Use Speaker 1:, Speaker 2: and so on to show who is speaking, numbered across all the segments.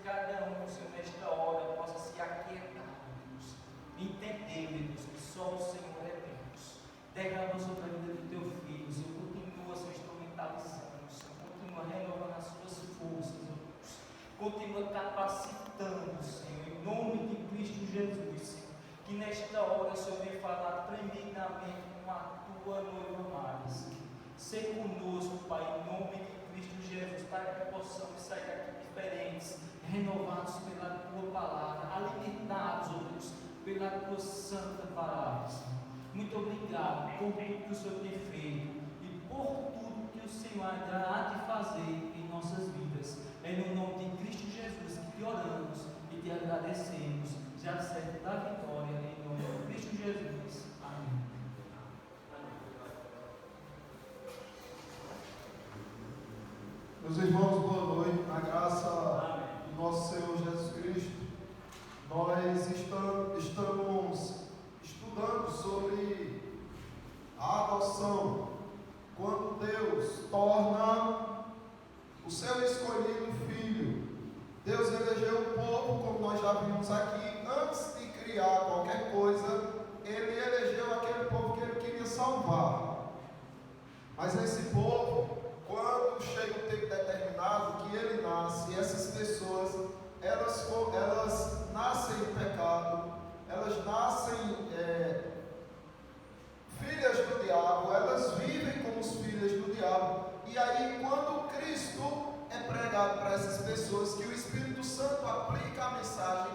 Speaker 1: cada um, Senhor, nesta hora, possa se aquietar, Deus. Entender, Deus, que só o Senhor é Deus. Derrama sobre a vida do teu filho, Senhor. Continua se instrumentalizando, Senhor. Continua renovando as suas forças, Deus. Continua capacitando, Senhor, em nome de Cristo Jesus, Senhor. Que nesta hora o Senhor venha falar tremendamente com a tua noiva amada, Senhor. Ser conosco, Pai, em nome de Cristo Jesus, para que possamos sair daqui diferentes, renovados pela tua palavra, alimentados, ó Deus, pela tua santa palavra, Senhor. Muito obrigado por tudo que o Senhor tem feito e por tudo que o Senhor ainda há de fazer em nossas vidas. É no nome de Cristo Jesus que te oramos e te agradecemos, já certo da vitória, em nome de Cristo Jesus. Amém.
Speaker 2: Meus irmãos, boa noite, na graça do nosso Senhor Jesus Cristo. Nós estamos estudando sobre a adoção, quando Deus torna o seu escolhido filho. Deus elegeu o povo, como nós já vimos aqui, antes de criar qualquer coisa, Ele elegeu aquele povo que Ele queria salvar. Mas esse povo, quando chega um tempo determinado que ele nasce, essas pessoas, elas nascem em pecado, elas nascem filhas do diabo, elas vivem como os filhas do diabo. E aí, quando Cristo é pregado para essas pessoas, que o Espírito Santo aplica a mensagem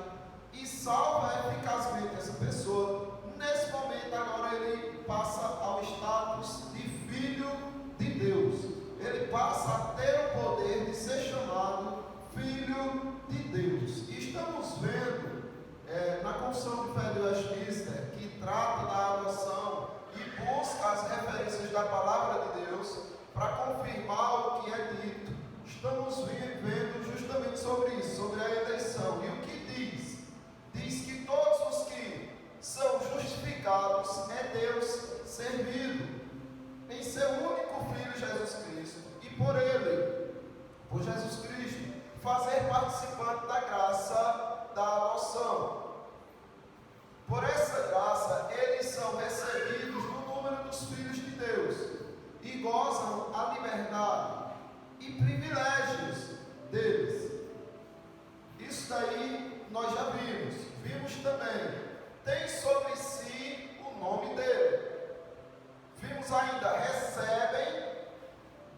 Speaker 2: e salva eficazmente essa pessoa, nesse momento agora ele passa ao status de filho de Deus. Ele passa a ter o poder de ser chamado filho de Deus. E estamos vendo na Confissão de Fé de Westminster, que trata da adoção e busca as referências da palavra de Deus para confirmar o que é dito. Estamos vendo justamente sobre isso, sobre a eleição. E o que diz? Diz que todos os que são justificados é Deus servido em seu único Filho Jesus Cristo, e por Ele, por Jesus Cristo, fazer participante da graça da adoção. Por essa graça, eles são recebidos no número dos filhos de Deus e gozam a liberdade e privilégios deles. Isso daí nós já vimos também, tem sobre si o nome dele. Vimos ainda, recebem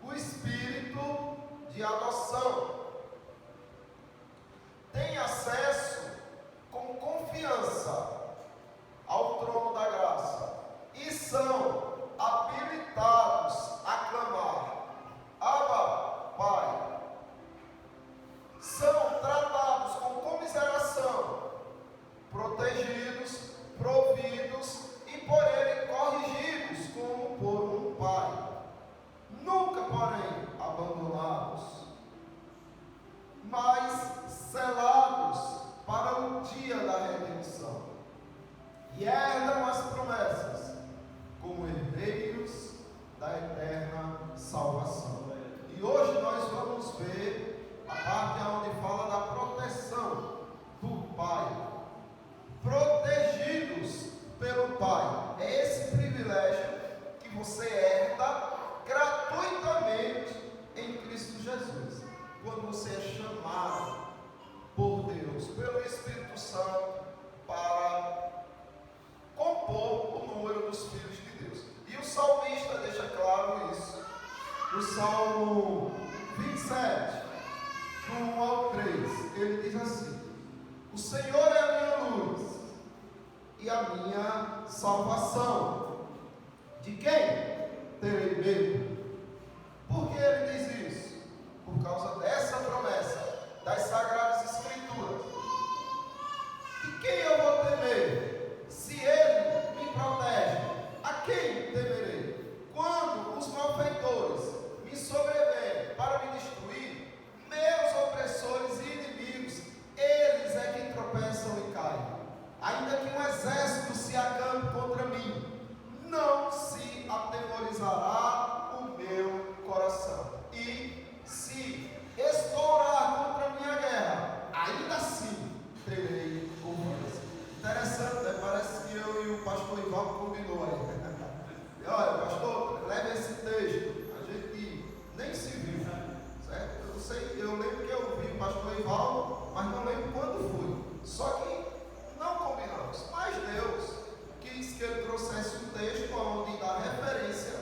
Speaker 2: o espírito de adoção, têm acesso com confiança ao trono da graça e são habilitados a clamar: Abba, Pai. São tratados com comiseração, protegidos, providos e por Ele corrigidos como por um Pai. Nunca, porém, abandonados, mas selados para o dia da redenção, e herdam as promessas como herdeiros da eterna salvação. E hoje nós vamos ver a parte onde fala da proteção do Pai. Protegidos pelo Pai. É esse privilégio que você herda gratuitamente em Cristo Jesus, quando você é chamado por Deus, pelo Espírito Santo, para compor o número dos filhos de Deus. E o salmista deixa claro isso no Salmo 27, do 1 ao 3. Ele diz assim: o Senhor é a minha luz e a minha salvação. De quem terei medo? Por que ele diz isso? Por causa dessa promessa das Sagradas Escrituras. De quem eu vou temer? Se Ele me protege, a quem temerei? Quando os malfeitores me sobrevêm para me destruir, meus opressores e inimigos, eles é que tropeçam e caem. Ainda que um exército se acampe contra mim, não se atemorizará o meu coração. E Só que não combinamos. Mas Deus quis que ele trouxesse um texto onde dá referência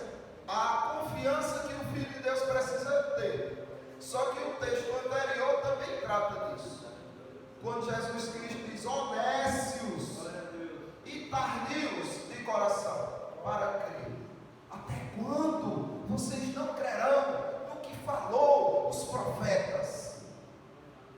Speaker 2: à confiança que o Filho de Deus precisa ter. Só que o texto anterior também trata disso. Quando Jesus Cristo diz: honestos e tardios de coração para crer. Até quando vocês não crerão no que falou os profetas?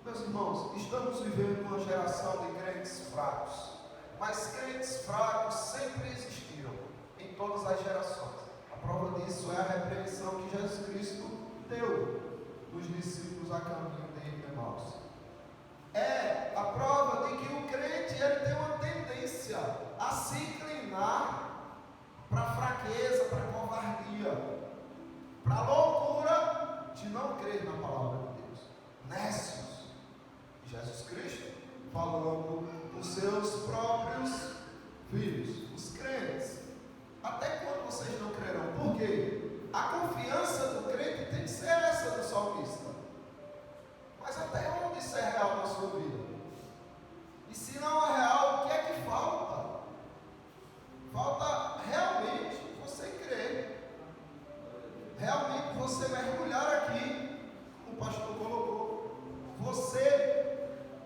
Speaker 2: Meus irmãos, estamos vivendo uma geração de crentes fracos. Mas crentes fracos sempre existiram, em todas as gerações. A prova disso é a repreensão que Jesus Cristo deu dos discípulos a caminho de Emaús. É a prova de que o crente ele tem uma tendência a se inclinar para a fraqueza, para a covardia, para a loucura de não crer na palavra de Deus. Nécios. Jesus Cristo falando dos seus próprios filhos, os crentes. Até quando vocês não crerão? Por quê? A confiança do crente tem que ser essa do salmista. Mas até onde isso é real na sua vida? E se não é real, o que é que falta? Falta realmente você crer. Realmente você mergulhar aqui, como o pastor colocou. Você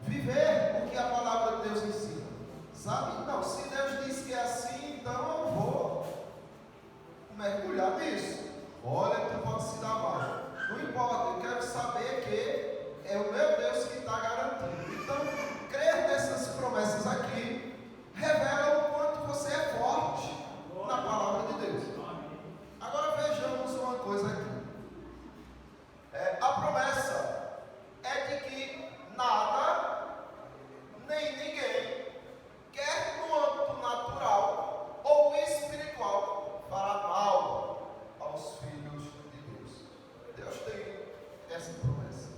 Speaker 2: viver o que a palavra de Deus ensina. Sabe? Não, se Deus diz que é assim, então eu vou mergulhar nisso. Olha, tu pode se dar mal. Não importa, eu quero saber que é o meu Deus que está garantindo. Então, crer nessas promessas aqui revela o quanto você é forte na palavra de Deus. Agora vejamos uma coisa aqui. A promessa é de que nada, nem ninguém, quer no âmbito natural ou espiritual, fará mal aos filhos de Deus. Deus tem essa promessa,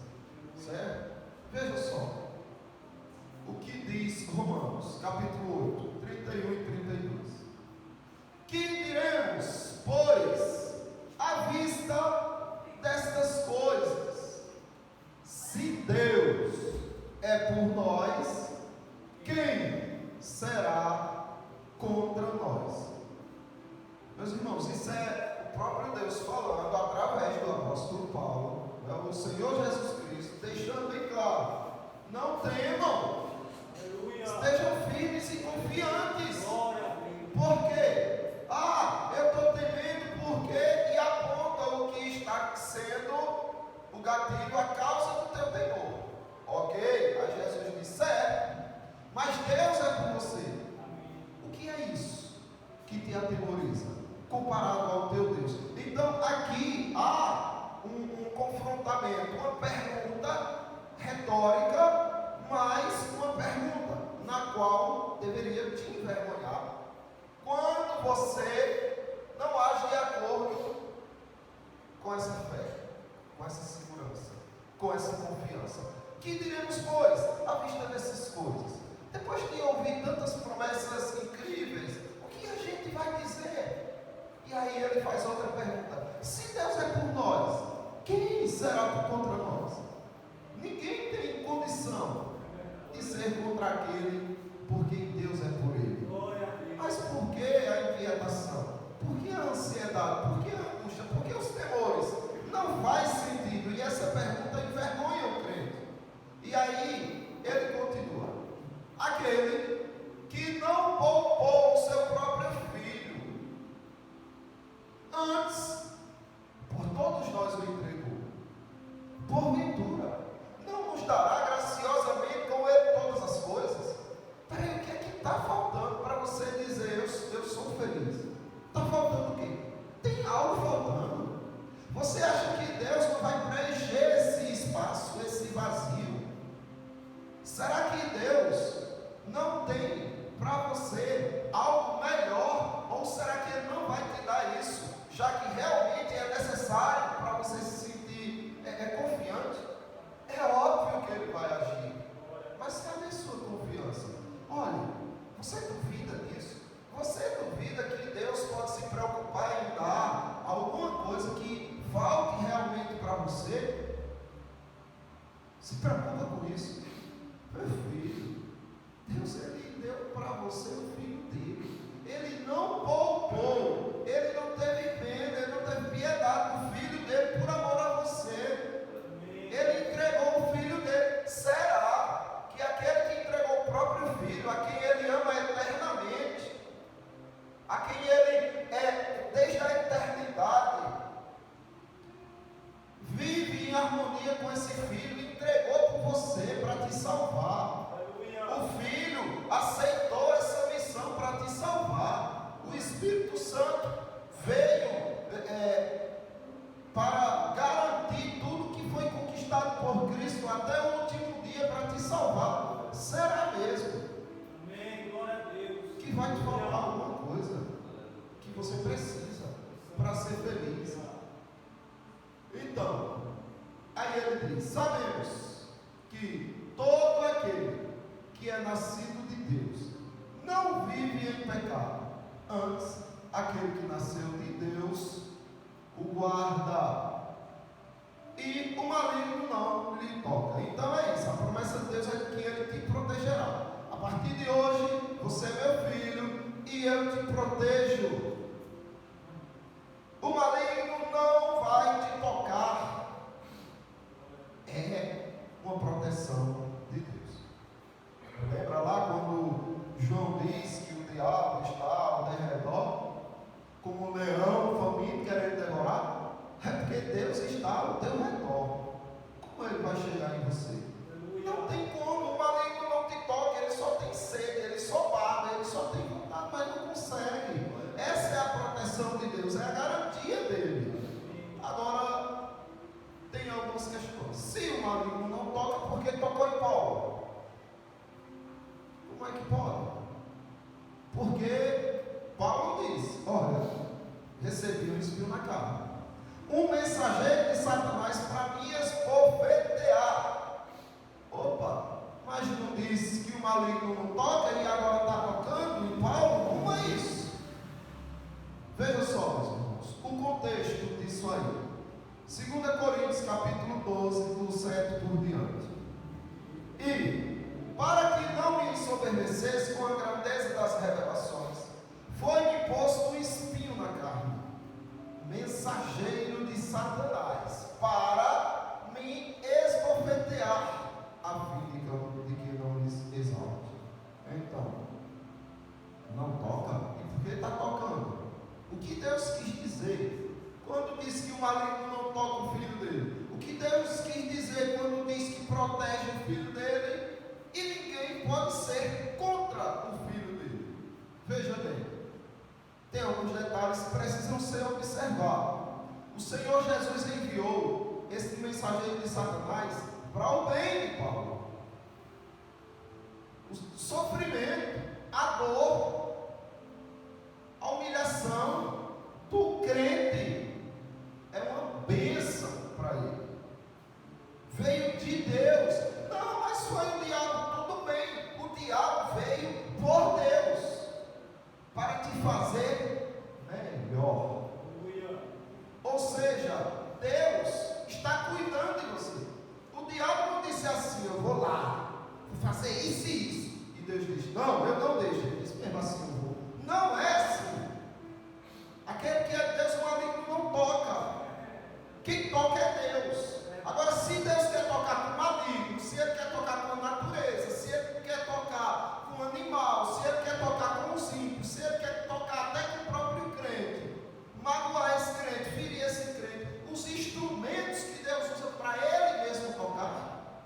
Speaker 2: certo? Veja só o que diz Romanos, capítulo 8, 31 e 32. Que diremos, pois, à vista destas coisas? Se Deus é por nós, quem será contra nós? Meus irmãos, isso é o próprio Deus falando através do apóstolo Paulo, o Senhor Jesus Cristo, deixando bem claro: não temam, estejam firmes e confiantes. Por quê? Eu estou temendo porque, e aponta o que está sendo o gatilho, a causa do teu temor. Ok, aí Jesus disse: mas Deus é por você. O que é isso que te atemoriza comparado ao teu Deus? Então aqui há um confrontamento, uma pergunta retórica, mas uma pergunta na qual deveria te envergonhar quando você não age de acordo com essa fé, com essa segurança, com essa confiança. Que diremos, pois, à vista dessas coisas? Depois de ouvir tantas promessas incríveis, o que a gente vai dizer? E aí ele faz outra pergunta: se Deus é por nós, quem será contra nós? Ninguém tem condição de ser contra aquele por quem Deus é por ele. Mas por que a inquietação? Por que a ansiedade? Por que a angústia? Por que os temores? Não faz sentido. E essa pergunta envergonha o crente. E aí ele continua: aquele que não poupou o seu próprio filho, antes por todos nós o entregou, porventura não nos dará graciosamente com ele todas as coisas? Peraí, o que é que está faltando para você dizer eu sou feliz? Está faltando o quê? Tem algo faltando? Você acha que Deus não vai preencher esse espaço, esse vazio? Será que Deus não tem para você algo melhor? Ou será que Ele não vai te dar isso, já que realmente é necessário para você se sentir confiante? É óbvio que Ele vai agir. Mas cadê sua confiança? Olha, você duvida disso? Você duvida que Deus pode se preocupar em dar alguma coisa que falte realmente para você? Se preocupa com isso. Meu filho, você o filho dele. Ele não poupou, ele não teve pena, ele não teve piedade do filho dele por amor a você. Ele entregou o filho dele. Será que aquele que entregou o próprio filho, a quem ele ama eternamente, a quem ele é desde a eternidade, vive em harmonia com esse filho, entregou por você para te salvar? O filho aceitou essa missão para te salvar. O Espírito Santo veio para garantir tudo que foi conquistado por Cristo até o último dia para te salvar. Será mesmo?
Speaker 1: Amém, glória a Deus.
Speaker 2: Que vai te faltar alguma coisa que você precisa para ser feliz? Então, aí ele diz: sabemos que todo aquele que é nascido de Deus não vive em pecado. Antes, aquele que nasceu de Deus o guarda, e o maligno não lhe toca. Então é isso, a promessa de Deus é que ele te protegerá. A partir de hoje, você é meu filho e eu te protejo. O maligno não vai te tocar. É uma proteção de Deus. Lembra lá quando João diz que o diabo está ao derredor, como um leão faminto querendo devorar? É porque Deus está ao teu redor. Como ele vai chegar em você? Não tem como. O maligno não te toca. Ele só tem sede, ele só baba, ele só tem vontade, mas não consegue. Essa é a proteção de Deus, é a garantia dele. Agora, tem algumas questões. Se o maligno não toca, por que tocou em Paulo? Como é que pode? Porque Paulo diz: olha, recebi um espinho na carne, um mensageiro de Satanás para me esbofetear. Opa, mas não diz que o maligno não toca e agora está tocando em Paulo? Como é isso? Veja só, meus irmãos, o contexto disso aí. 2 Coríntios capítulo 12, do 7 por diante. E, para que não me ensoberbecesse com a grandeza das revelações, foi-me posto um espinho na carne, mensageiro de Satanás, para me esbofetear, a fim de que não lhes exalte. Então, não toca? E por que está tocando? O que Deus quis dizer quando disse que o maligno não toca o filho dele? O que Deus quis dizer quando diz que protege o filho dele? E ninguém pode ser contra o filho dele. Veja bem, tem alguns detalhes que precisam ser observados. O Senhor Jesus enviou esse mensageiro de Satanás para o bem de Paulo. O sofrimento, a dor, a humilhação do crente é uma bênção para ele. Veio de Deus. Não, mas foi o diabo. Tudo bem, o diabo veio por Deus para te fazer melhor. Ou seja, Deus está cuidando de você. O diabo não disse assim: eu vou lá, vou fazer isso e isso. E Deus diz: não, eu não deixo. Ele disse: mesmo assim eu vou. Não é assim. Aquele que é Deus, o maligno não toca. Quem toca é Deus. Agora, se Deus quer tocar com o maligno, se Ele quer tocar com a natureza, se Ele quer tocar com o animal, se Ele quer tocar com os ímpios, se Ele quer tocar até com o próprio crente, magoar esse crente, ferir esse crente, os instrumentos que Deus usa para Ele mesmo tocar,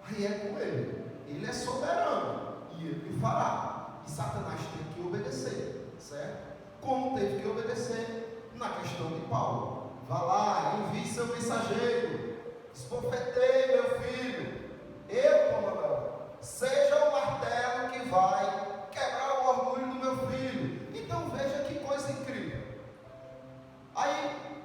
Speaker 2: aí é com Ele. Ele é soberano e Ele fará. E Satanás tem que obedecer, certo? Como teve que obedecer na questão de Paulo. Vá lá, envie seu mensageiro, esbofeteie meu filho. Eu, comandante, seja o martelo que vai quebrar o orgulho do meu filho. Então veja que coisa incrível. Aí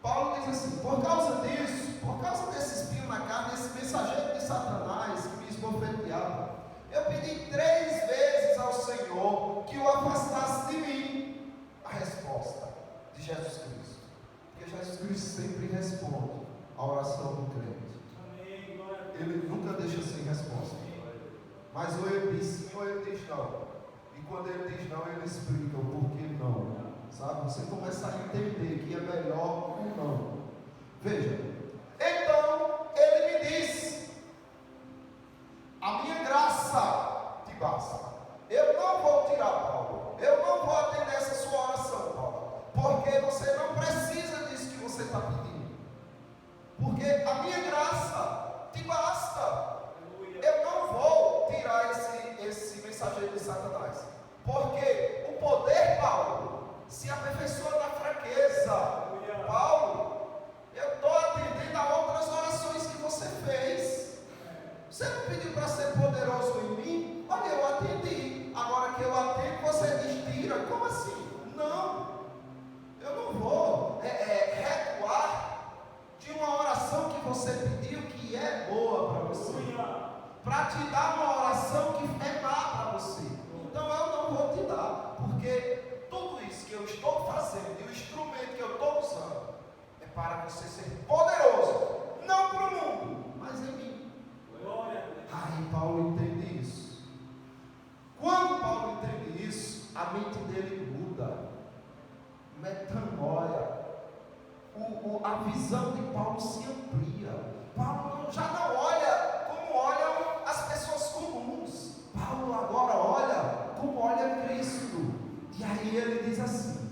Speaker 2: Paulo diz assim: por causa disso, por causa desse espinho na carne, esse mensageiro de Satanás que me esbofeteava, eu pedi 3 vezes ao Senhor que o afastasse de mim. A resposta de Jesus Cristo, porque Jesus Cristo sempre responde a oração do crente. Ele nunca deixa sem resposta. Mas ou ele diz sim ou ele diz não. E quando ele diz não, ele explica o porquê não. Sabe? Você começa a entender que é melhor o não. Veja. Então, ele me diz: a minha graça te basta. Eu não vou tirar, Paulo. Eu não vou atender essa sua oração, Paulo. Porque você não precisa disso que você está pedindo. Porque a minha graça te basta. Eu não vou tirar esse mensageiro de Satanás. Porque o poder, Paulo, se aperfeiçoa na fraqueza. Paulo, eu estou atendendo a outras orações que você fez. Você não pediu para ser poderoso em mim? Olha, eu atendi. Agora que eu atendo, você diz tira. Como assim? Não. Eu não vou recuar de uma oração que você pediu que é boa para você. Para te dar uma oração que é má para você. Então eu não vou te dar. Porque tudo isso que eu estou fazendo e o instrumento que eu estou usando é para você ser poderoso. Não para o mundo, mas em mim. Aí Paulo entende isso. Quando Paulo entende isso, a mente dele muda. Metanoia. A visão de Paulo se amplia. Paulo já não olha como olham as pessoas comuns. Paulo agora olha como olha Cristo. E aí ele diz assim: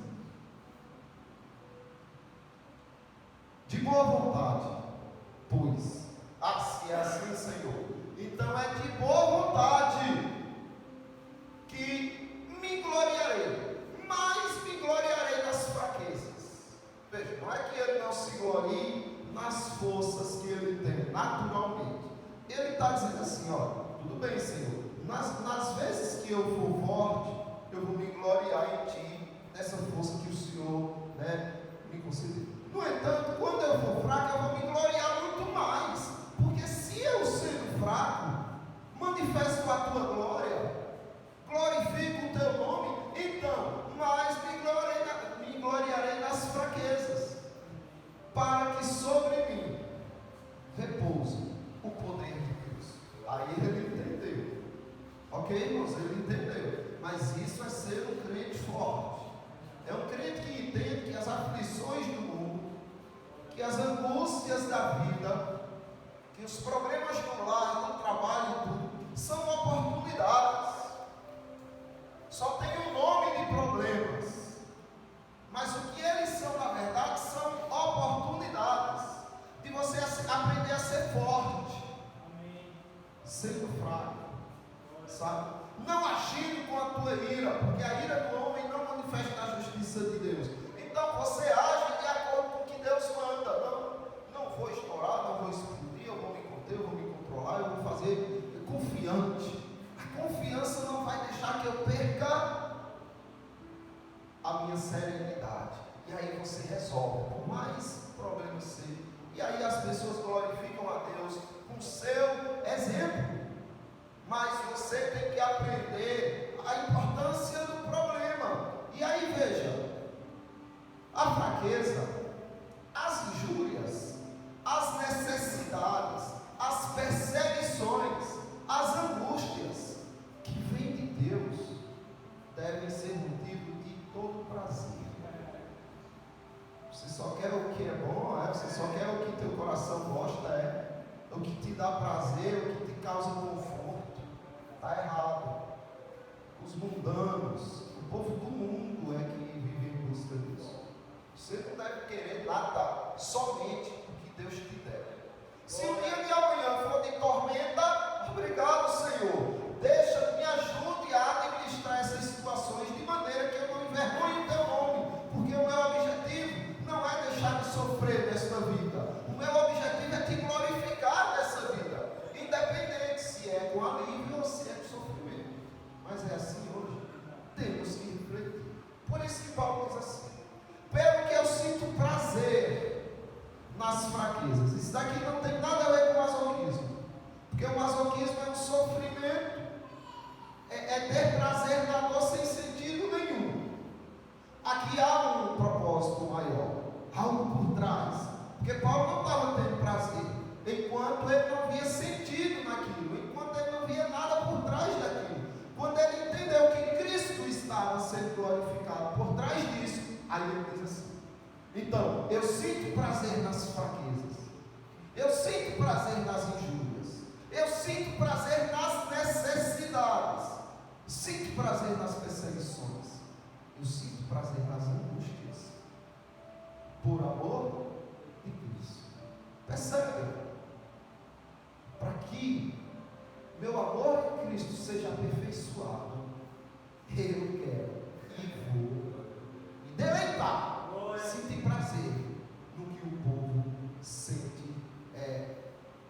Speaker 2: de boa vontade, pois, se é assim, Senhor, então é de boa vontade que me gloriarei, mas me gloriarei nas fraquezas. Veja, não é que ele não se glorie nas forças que ele tem, naturalmente. Ele está dizendo assim: olha, tudo bem, Senhor, nas vezes que eu for forte, eu vou me gloriar em Ti, nessa força que o Senhor, me concedeu. No entanto, quando eu for fraco, eu vou me gloriar muito mais, porque se eu sendo fraco, manifesto a Tua glória, glorifico o Teu nome, então, mais me gloriarei nas fraquezas, para que sobre mim repouse o poder de Deus. Aí ele entendeu. Ok, irmãos? Ele entendeu. Mas isso é ser um crente forte. É um crente que entende que as aflições do mundo, que as angústias da vida, que os problemas do lar, do trabalho e tudo, são oportunidades. Só tem um nome de problemas. Mas o que eles são, na verdade, são oportunidades de você aprender a ser forte, sendo fraco, sabe? Não agindo com a tua ira, porque a ira do homem não manifesta a justiça de Deus. Então você age de acordo com o que Deus manda. Não vou estourar, não vou explodir, eu vou me conter, eu vou me controlar, eu vou fazer confiante. A confiança não vai deixar que eu perca a minha serenidade. E aí você resolve, por mais problemas sejam. E aí as pessoas glorificam a Deus com seu exemplo. Mas você tem que aprender a importância do problema. E aí veja, a fraqueza, as injúrias, as necessidades, as perseguições, as angústias que vêm de Deus devem ser motivo de todo prazer. Você só quer o que é bom, você só quer o que teu coração gosta, o que te dá prazer, o que te causa conforto. Está errado. Os mundanos, o povo do mundo é que vive em busca disso. Você não deve querer nada, somente o que Deus te der. Se o dia de amanhã for de tormenta, obrigado, Senhor. Me ajude a administrar essas situações de maneira que eu não envergonhe o Teu nome, porque o meu objetivo não é deixar de sofrer nesta vida. O meu objetivo é te glorificar nessa vida, independente se é com alívio ou se é com sofrimento. Mas é assim hoje. Temos que refletir. Por isso que Paulo diz assim: pelo que eu sinto prazer nas fraquezas. Isso daqui não tem nada a ver com masoquismo, porque o masoquismo é um sofrimento, é ter prazer na dor sem sentido nenhum. Aqui há um propósito maior, algo por trás, porque Paulo não estava tendo prazer enquanto ele não via sentido naquilo, enquanto ele não via nada por trás daquilo. Quando ele entendeu que Cristo Então, eu sinto prazer nas fraquezas, eu sinto prazer nas injúrias, eu sinto prazer nas necessidades, sinto prazer nas perseguições, eu sinto prazer nas angústias, por amor de Cristo. Percebe? Para que meu amor em Cristo seja aperfeiçoado, eu quero e vou me deleitar, sinto prazer no que o povo sente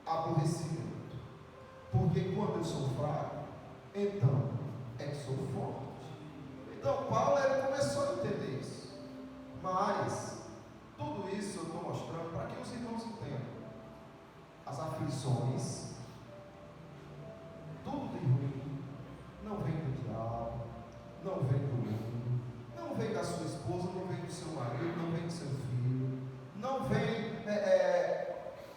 Speaker 2: aborrecimento. Porque quando eu sou fraco, então é que sou forte. Então Paulo ele começou a entender isso. Mas tudo isso eu estou mostrando para que os irmãos entendam. As aflições, tudo de ruim, não vem do diabo, não vem do mundo, não vem da sua esposa, não vem do seu marido, não vem do seu filho, não vem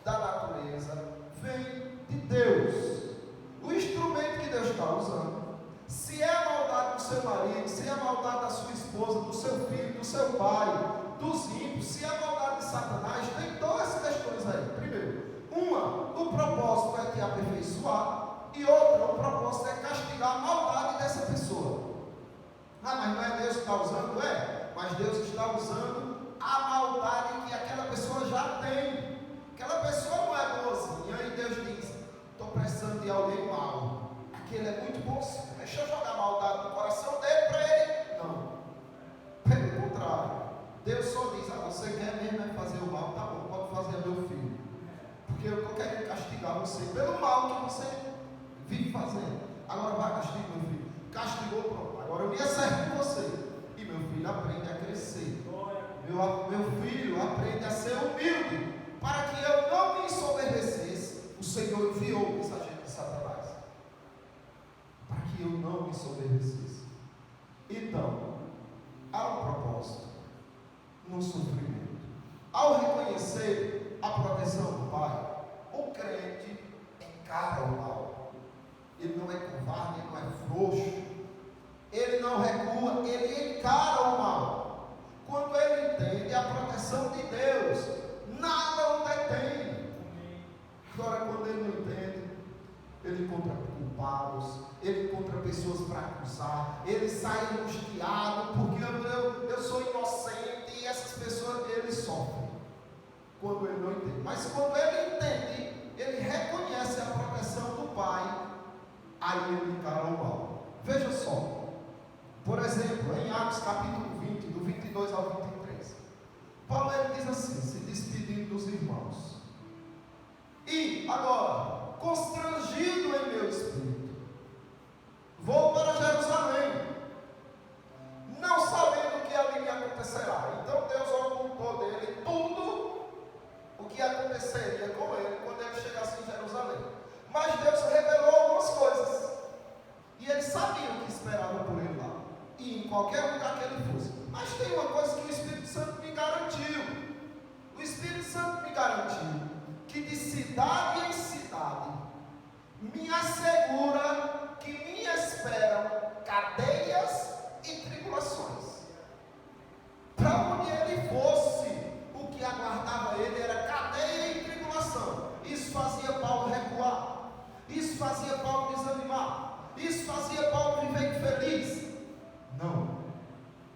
Speaker 2: da natureza, vem de Deus. O instrumento que Deus está usando, se é a maldade do seu marido, se é a maldade da sua esposa, do seu filho, do seu pai, dos ímpios, se é a maldade de Satanás, tem duas questões aí. Primeiro, o propósito é te aperfeiçoar, e outra, o propósito é castigar a maldade dessa pessoa. Mas não é Deus que está usando? É, mas Deus está usando a maldade que aquela pessoa já tem. Aquela pessoa não é boazinha, e Deus diz: estou precisando de alguém mau, aquele é muito bonzinho, deixa eu jogar maldade no coração dele para ele. Não, pelo contrário, Deus só diz: você quer mesmo fazer o mal? Tá bom, pode fazer, meu filho, porque eu estou querendo castigar você pelo mal que você vive fazendo. Agora vai, castigar, meu filho. Castigou, pronto, agora eu me acerto com você. E meu filho aprende a crescer, meu filho aprende a ser humilde, para que eu não me ensoberbecesse. O Senhor enviou o mensageiro de Satanás para que eu não me ensoberbecesse. Então, há um propósito no sofrimento. Ao reconhecer a proteção do Pai, o crente encara o mal. Ele não é covarde, ele não é frouxo, ele não recua, ele encara o mal. Quando ele entende a proteção de Deus, nada o detém. Agora, quando ele não entende, ele encontra culpados, ele encontra pessoas para acusar, ele sai angustiado, porque eu sou inocente, e essas pessoas, ele sofre quando ele não entende. Mas quando ele entende, ele reconhece a proteção do Pai, aí ele encara o mal. Veja só, por exemplo, em Atos capítulo 20, do 22 ao 23, Paulo ele diz assim, se despedindo dos irmãos: e agora, constrangido em meu espírito, vou para Jerusalém, não sabendo o que ali me acontecerá. Então Deus ocultou dele tudo o que aconteceria com ele quando ele chegasse em Jerusalém. Mas Deus revelou algumas coisas, e ele sabia o que esperava por ele lá, e em qualquer lugar que ele fosse. Mas tem uma coisa que o Espírito Santo me garantiu. O Espírito Santo me garantiu que de cidade em cidade me assegura que me esperam cadeias e tribulações. Para onde ele fosse, o que aguardava ele era cadeia e tribulação. Isso fazia Paulo recuar, isso fazia Paulo desanimar, isso fazia Paulo viver infeliz? Não.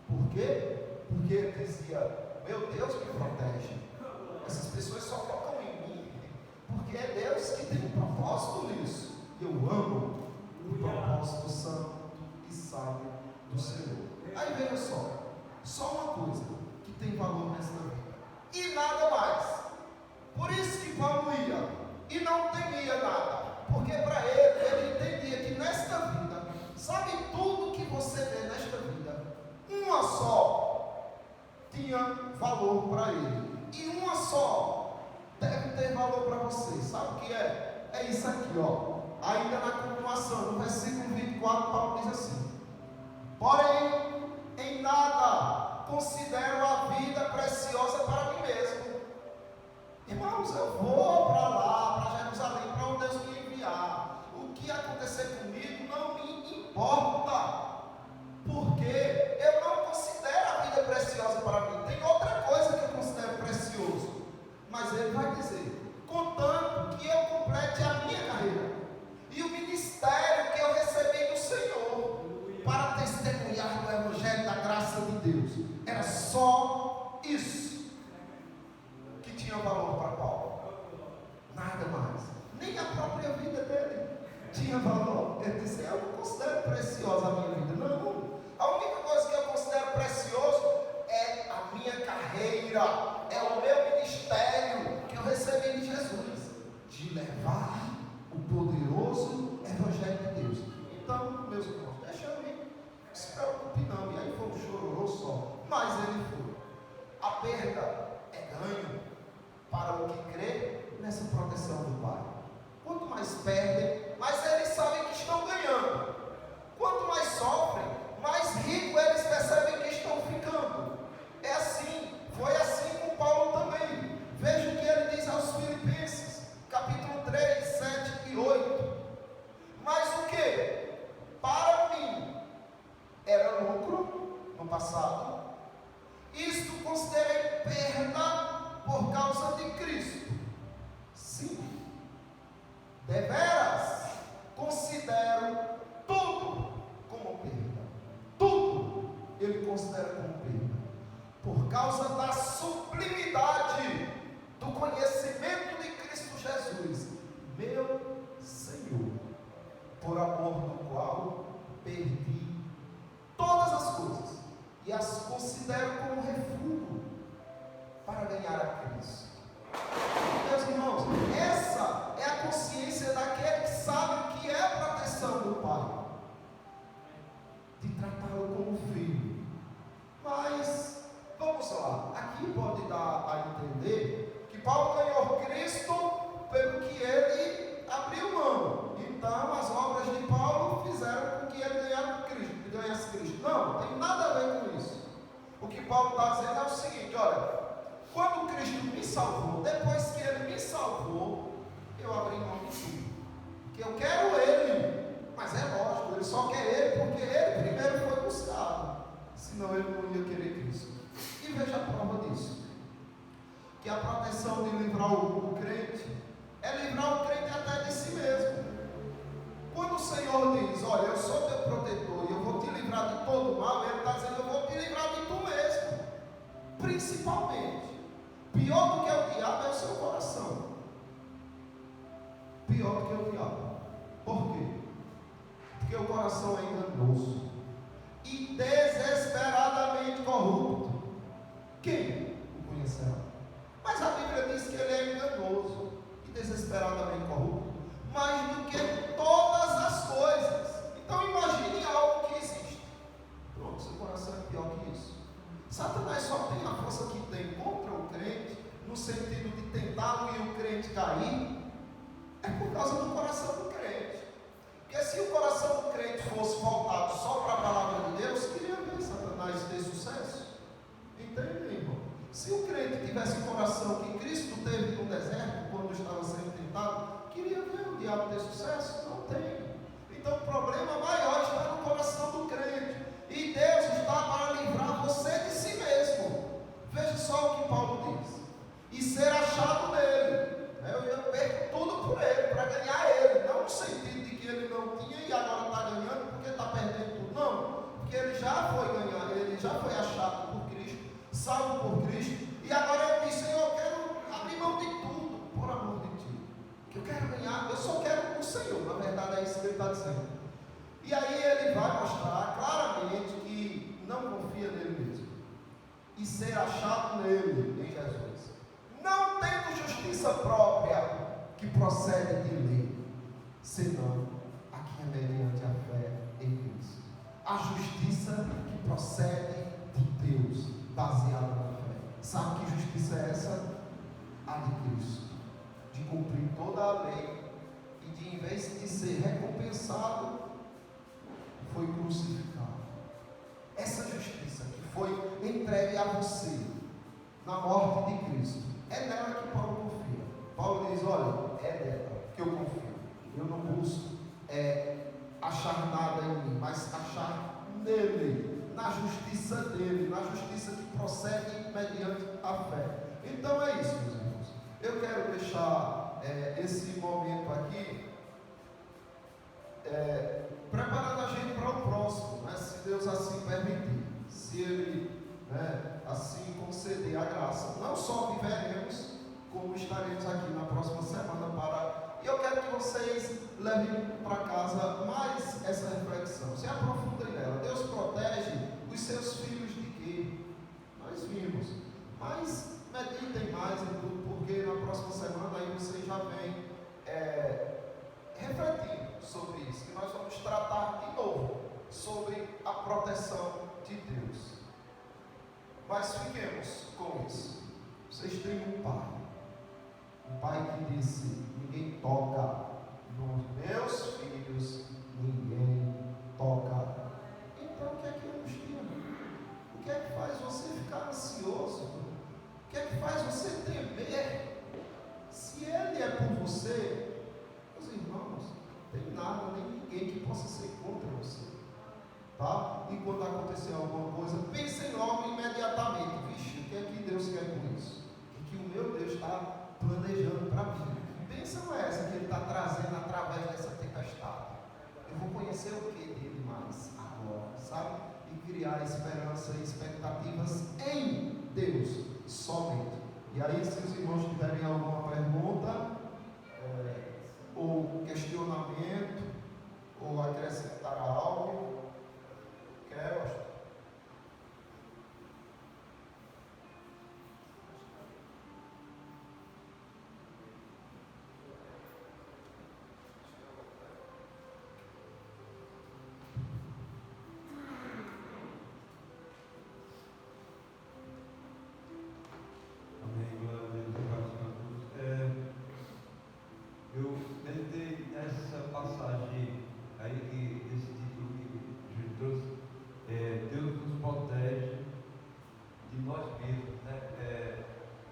Speaker 2: Por quê? Porque ele dizia: meu Deus me protege, essas pessoas só focam em mim, porque é Deus que tem um propósito nisso. Eu amo o propósito santo e sábio do Senhor. Aí veja só uma coisa que tem valor nesta vida, e nada mais. Por isso que Paulo ia e não temia nada, porque para ele entendia que nesta vida, sabe, tudo que você vê nesta vida, uma só tinha valor para ele, e uma só deve ter valor para você. Sabe o que é? É isso aqui, ó. Ainda na continuação, no versículo 24, Paulo diz assim: porém, em nada considero a vida preciosa para mim mesmo. Irmãos, eu vou para lá, para Jerusalém, para onde Deus me enviar. O que acontecer comigo não me importa, porque eu não considero a vida preciosa para mim. Tem outra coisa que eu considero tinha valor. Ele disse: eu não considero preciosa a minha vida. Não. A única coisa que eu considero precioso é a minha carreira, é o meu ministério que eu recebi de Jesus, de levar o poderoso Evangelho de Deus. Então, meus irmãos, deixa eu ir, não se preocupe não. E aí foi um chororô só, mas ele foi. A perda é ganho para o que crê nessa proteção do Pai. Quanto mais perdem, mais eles sabem que estão ganhando. Quanto mais sofrem, mais ricos eles percebem que estão ficando. É assim, foi assim com Paulo também. Veja o que ele diz aos Filipenses, capítulo 3, 7 e 8. Mas o que? Para mim era lucro no passado. Isto considerei perda por causa de Cristo. Sim. Deveras considero tudo como perda. Tudo ele considera como perda, por causa da sublimidade do conhecimento de Cristo Jesus, meu Senhor, por amor do qual perdi todas as coisas e as considero como refúgio para ganhar a Cristo. Meus irmãos, essa é a consciência daquele que sabe que é a proteção do Pai, de tratá-lo como filho. Mas, vamos lá, aqui pode dar a entender que Paulo ganhou Cristo pelo que ele abriu mão. Então, as obras de Paulo fizeram com que ele ganhasse Cristo. Não, não tem nada a ver com isso. O que Paulo está dizendo é o seguinte: olha, quando Cristo me salvou, depois que ele me salvou, eu abri mão de tudo. Que eu quero ele, mas é lógico, ele só quer ele porque ele primeiro foi buscado. Senão ele não ia querer Cristo. E veja a prova disso: que a proteção de livrar o crente é livrar o crente até de si mesmo. Quando o Senhor diz: olha, eu sou teu protetor e eu vou te livrar de todo mal, ele está dizendo: eu vou te livrar de tu mesmo. Principalmente, pior do que o diabo é o seu coração. Pior do que o diabo. Por quê? Porque o coração é enganoso e desesperadamente corrupto. Quem o conhecerá? Mas a Bíblia diz que ele é enganoso e desesperadamente corrupto, mais do que todas as coisas. Então imagine algo que existe. Pronto, seu coração é pior que isso. Satanás só tem a força que tem contra o crente, no sentido de tentá-lo e o crente cair, é por causa do coração do crente. Porque se o coração do crente fosse voltado só para a palavra de Deus, queria ver Satanás ter sucesso. Entende, irmão? Se o crente tivesse o coração que Cristo teve no deserto, quando estava sendo tentado, queria ver o diabo ter sucesso? Não tem. Então o problema maior está no coração do crente. E Deus está para livrar você de si mesmo. Veja só o que Paulo diz: e ser achado nele. Eu perco tudo por ele, para ganhar ele. Não no sentido de que ele não tinha e agora está ganhando porque está perdendo tudo. Não, porque ele já foi ganhar, ele já foi achado por Cristo, salvo por Cristo. E agora ele diz: Senhor, eu quero abrir mão de tudo por amor de ti. Que eu quero ganhar, eu só quero o Senhor. Na verdade é isso que ele está dizendo. E aí ele vai mostrar claramente que não confia nele mesmo. E ser achado nele, em Jesus. Não tendo justiça própria que procede de lei, senão a que é mediante a fé em Cristo. A justiça que procede de Deus, baseada na fé. Sabe que justiça é essa? A de Cristo. De cumprir toda a lei e de, em vez de ser recompensado, foi crucificado. Essa justiça que foi entregue a você na morte de Cristo, é nela que Paulo confia. Paulo diz: olha, é dela que eu confio. Eu não busco achar nada em mim, mas achar nele, na justiça dele, na justiça que procede mediante a fé. Então é isso, meus irmãos. Eu quero deixar esse momento aqui preparando a gente para o próximo, né? Se Deus assim permitir, se Ele assim conceder a graça, não só viveremos, como estaremos aqui na próxima semana e eu quero que vocês leve para casa mais essa reflexão. Se aprofundem nela. Deus protege os seus filhos de quê? Nós vimos. Mas meditem mais em tudo, porque na próxima semana aí vocês já vêm refletindo sobre isso, que nós vamos tratar de novo sobre a proteção de Deus. Mas fiquemos com isso. Vocês têm um pai que disse: ninguém toca nos meus filhos, ninguém toca. Então o que é que angustia? O que é que faz você ficar ansioso? O que é que faz você temer? Se ele é por você, meus irmãos, não tem nada, nem ninguém que possa ser contra você. Tá? E quando acontecer alguma coisa, pensem logo imediatamente: vixe, o que é que Deus quer com isso? O que o meu Deus está planejando para mim? Que bênção é essa que Ele está trazendo através dessa tempestade? Eu vou conhecer o que dele mais agora, sabe? E criar esperança e expectativas em Deus somente. E aí, se os irmãos tiverem alguma pergunta, ou questionamento, ou acrescentar algo, quero.
Speaker 3: Eu meditei nessa passagem aí, esse título que Júlio trouxe, Deus nos protege de nós mesmos, né?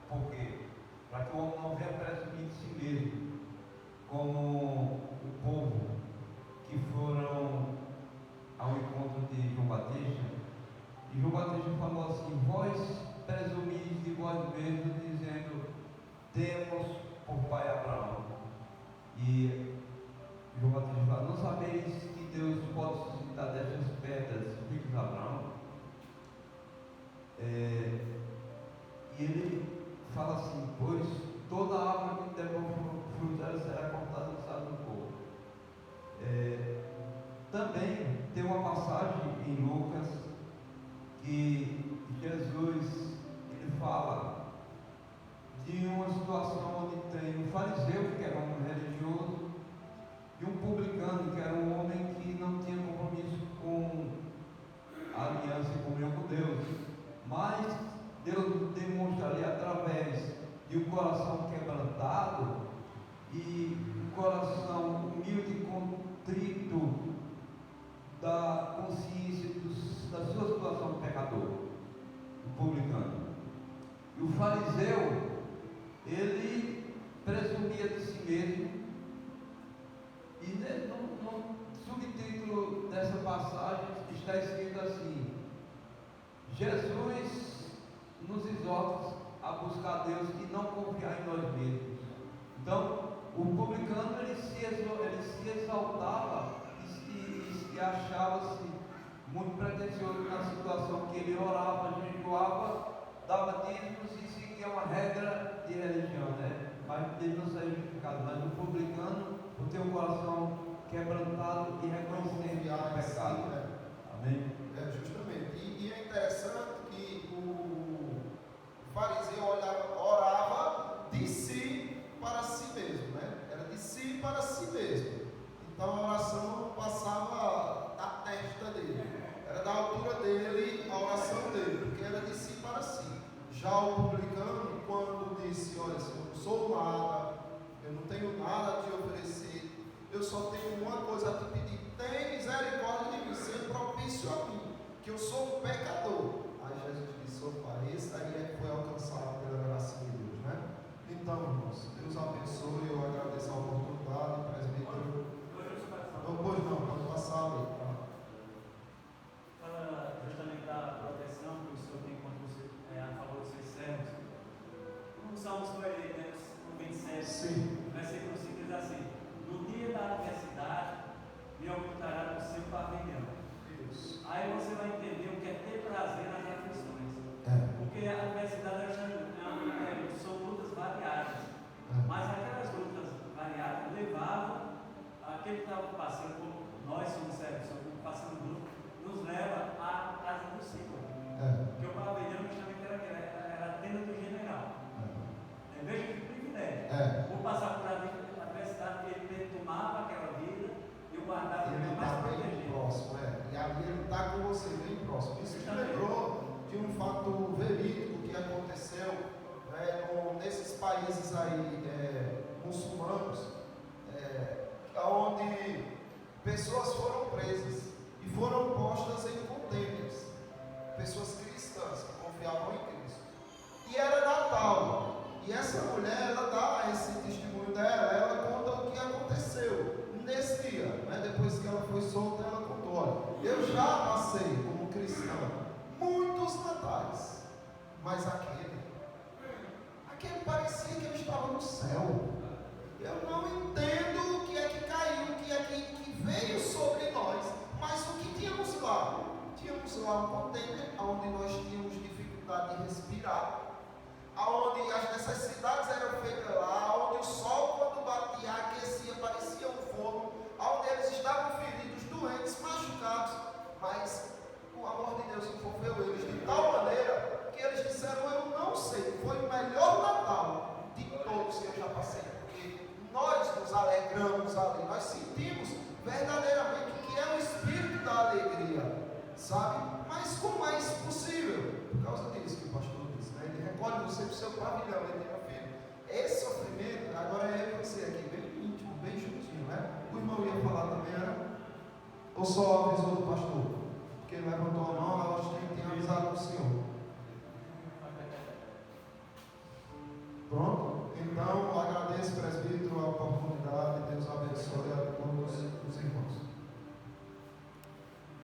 Speaker 3: Por quê? Para que o homem não venha presumir de si mesmo, como o povo que foram ao encontro de João Batista, e João Batista falou assim: vós presumis de vós mesmos, dizendo, temos por pai Abraão. E João Batista fala: não sabeis que Deus pode suscitar destas pedras filhos de Abraão? E ele fala assim: pois toda árvore que der bom fruto ela será cortada e lançada no fogo. Também tem uma passagem em Lucas que Jesus ele fala de uma situação onde tem um fariseu, que era um religioso, e um publicano, que era um homem que não tinha compromisso com a aliança e comunhão com Deus. Mas Deus demonstra ali através de um coração quebrantado e um coração humilde e contrito da consciência da sua situação de pecador, o publicano. E o fariseu, ele presumia de si mesmo, e no subtítulo dessa passagem está escrito assim: Jesus nos exorta a buscar Deus e não confiar em nós mesmos. Então, o publicano ele se exaltava e achava-se muito pretensioso na situação que ele orava, jejuava, dava dízimos e seguia uma regra de religião, né? Mas ele não saiu justificado. Mas o publicano, por ter um coração quebrantado e reconhecendo o pecado.
Speaker 2: Né?
Speaker 3: Amém?
Speaker 2: Justamente. E é interessante que o fariseu orava de si para si mesmo, né? Era de si para si mesmo. Então a oração passava da testa dele, era da altura dele a oração dele, porque era de si para si. Já o publicano, quando disse: olha, eu não sou nada, eu não tenho nada a te oferecer, eu só tenho uma coisa a te pedir, tem misericórdia de mim, ser propício a mim, que eu sou um pecador. Aí Jesus disse: opa, esse aí é que foi alcançado pela graça de Deus, né? Então, irmãos, Deus abençoe, eu agradeço a oportunidade, presbítero. Pois não, pode passar ali.
Speaker 4: Fala justamente da proteção que o Senhor tem quando a favor dos seus servos. No Salmos foi, né, no 27,
Speaker 2: Sim.
Speaker 4: versículo 5 diz assim: no dia da adversidade me ocultará no seu pavilhão.
Speaker 2: Isso.
Speaker 4: Aí você vai entender o que é ter prazer nas aflições. Porque a adversidade são lutas variadas. Mas aquelas lutas variadas levaram aquele que estava passando, como nós somos servos, passando grupo, nos leva à casa do Senhor. Porque o pavilhão justamente era a tenda do general. Em vez de privilégio, por passar por adversidade, ele tomava aquela vida e o guardava
Speaker 2: Ele
Speaker 4: mais
Speaker 2: está bem
Speaker 4: protegido.
Speaker 2: próximo, e ali ele está com você bem próximo. Isso me lembrou de um fato verídico que aconteceu nesses países aí muçulmanos, onde pessoas foram presas e foram postas em contêineres, pessoas cristãs que confiavam em Cristo. E era Natal, e essa mulher, ela dá esse testemunho dela, ela conta o que aconteceu nesse dia, depois que ela foi solta, ela contou: olha, eu já passei como cristã muitos natais, mas aquele parecia que eu estava no céu. Eu não entendo o que é que caiu, o que é que veio sobre nós, mas o que tínhamos lá? Tínhamos lá um container onde nós tínhamos dificuldade de respirar, onde as necessidades eram feitas lá, onde o sol, quando batia, aquecia, parecia um forno, onde eles estavam feridos, doentes, machucados, mas o amor de Deus envolveu eles de tal maneira que eles disseram: eu não sei, foi o melhor Natal de todos que eu já passei, porque nós nos alegramos ali, nós sentimos verdadeiramente o que é o espírito da alegria, sabe? Mas como é isso possível? Por causa disso que o pastor disse, ele recolhe você para o seu pavilhão, ele diz: meu filho, esse sofrimento, agora é você aqui, bem íntimo, bem juntinho, O irmão ia falar também, ou só avisou do pastor? Porque ele levantou a mão, eu acho que ele tem avisado o senhor. Pronto? Então, agradeço, presbítero, a oportunidade, Deus abençoe.